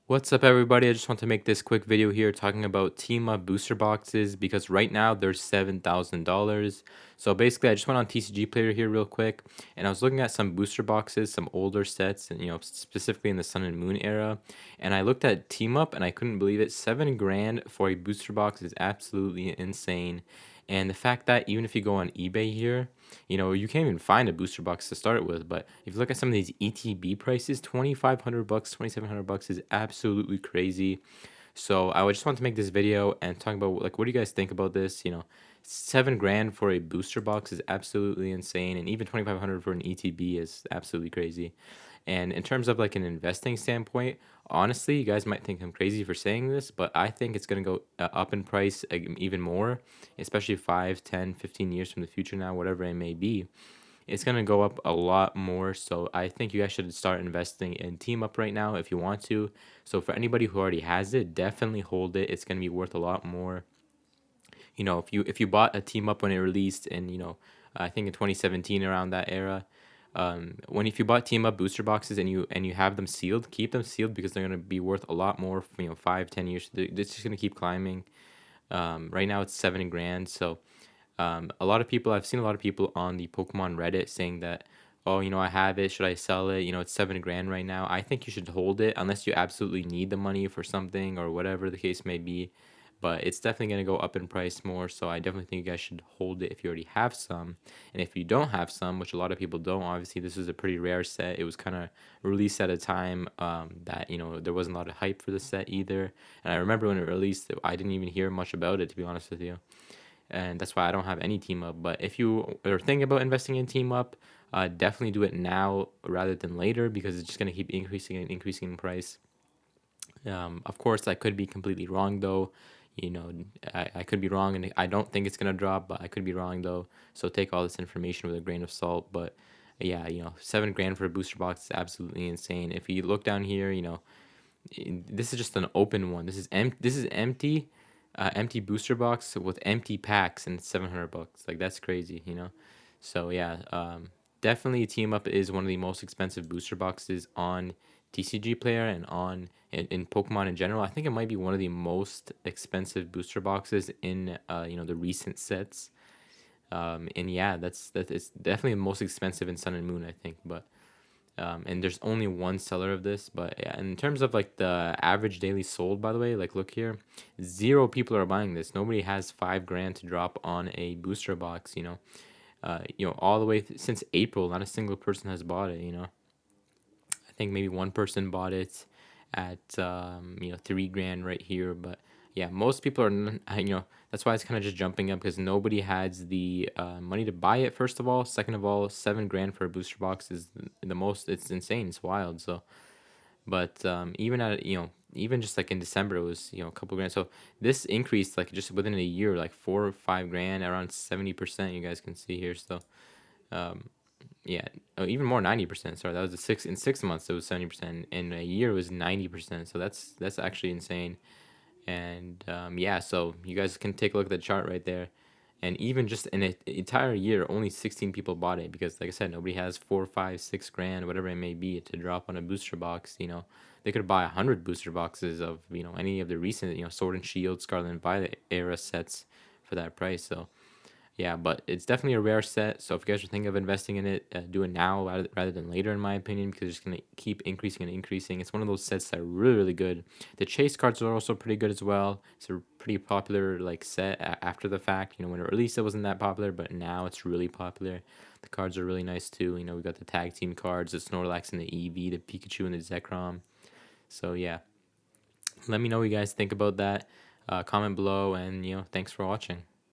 What's up, everybody? I just want to make this quick video here talking about Team Up booster boxes because right now they're $7,000. So basically, I just went on TCG Player here real quick, and I was looking at some booster boxes, some older sets, and specifically in the Sun and Moon era. And I looked at Team Up, and I couldn't believe it. 7 grand for a booster box is absolutely insane. And the fact that even if you go on eBay here, you can't even find a booster box to start with. But if you look at some of these ETB prices, 2,500 bucks, 2,700 bucks is absolutely crazy. So I would just want to make this video and talk about like what do you guys think about this? 7 grand for a booster box is absolutely insane, and even 2,500 for an ETB is absolutely crazy. And in terms of like an investing standpoint, honestly, you guys might think I'm crazy for saying this, but I think it's going to go up in price even more, especially 5, 10, 15 years from the future now, whatever it may be. It's going to go up a lot more. So I think you guys should start investing in Team Up right now if you want to. So for anybody who already has it, definitely hold it. It's going to be worth a lot more. If you bought a Team Up when it released in, I think in 2017 around that era, when if you bought Team Up booster boxes and you have them sealed, keep them sealed because they're gonna be worth a lot more. 5, 10 years. It's just gonna keep climbing. Right now it's 7 grand. So I've seen a lot of people on the Pokemon Reddit saying that, oh, I have it. Should I sell it? It's 7 grand right now. I think you should hold it unless you absolutely need the money for something or whatever the case may be. But it's definitely going to go up in price more. So I definitely think you guys should hold it if you already have some. And if you don't have some, which a lot of people don't, obviously this is a pretty rare set. It was kind of released at a time that, there wasn't a lot of hype for the set either. And I remember when it released, I didn't even hear much about it, to be honest with you, and that's why I don't have any Team Up. But if you are thinking about investing in Team Up, definitely do it now rather than later because it's just going to keep increasing and increasing in price. Of course, I could be completely wrong though. I could be wrong, and I don't think it's going to drop, but I could be wrong though. So take all this information with a grain of salt. But yeah, 7 grand for a booster box is absolutely insane. If you look down here, this is just an open one. This is empty, empty booster box with empty packs, and 700 bucks. Like that's crazy. So yeah, definitely Team Up is one of the most expensive booster boxes on TCG Player and in Pokemon in general. I think it might be one of the most expensive booster boxes in the recent sets. And yeah, that is definitely the most expensive in Sun and Moon, I think. But and there's only one seller of this. But yeah, in terms of like the average daily sold, by the way, like look here, 0 people are buying this. Nobody has 5 grand to drop on a booster box. All the way since April, not a single person has bought it. I think maybe one person bought it at 3 grand right here, but yeah, most people are that's why it's kind of just jumping up because nobody has the money to buy it. First of all, second of all, 7 grand for a booster box is the most. It's insane. It's wild. So, but even just like in December, it was a couple grand. So this increased like just within a year, like 4 or 5 grand, around 70%. You guys can see here. So um, yeah, oh, even more, 90%. Sorry, that was in 6 months it was 70%. In a year it was 90%. So that's actually insane. And yeah, so you guys can take a look at the chart right there. And even just in an entire year, only 16 people bought it because, like I said, nobody has 4, 5, 6 grand, whatever it may be, to drop on a booster box. They could buy 100 booster boxes of any of the recent Sword and Shield, Scarlet and Violet era sets for that price. So yeah, but it's definitely a rare set. So if you guys are thinking of investing in it, do it now rather than later, in my opinion, because it's going to keep increasing and increasing. It's one of those sets that are really, really good. The chase cards are also pretty good as well. It's a pretty popular like set after the fact. When it released, it wasn't that popular, but now it's really popular. The cards are really nice too. We got the tag team cards, the Snorlax and the Eevee, the Pikachu and the Zekrom. So yeah, let me know what you guys think about that. Comment below, and thanks for watching.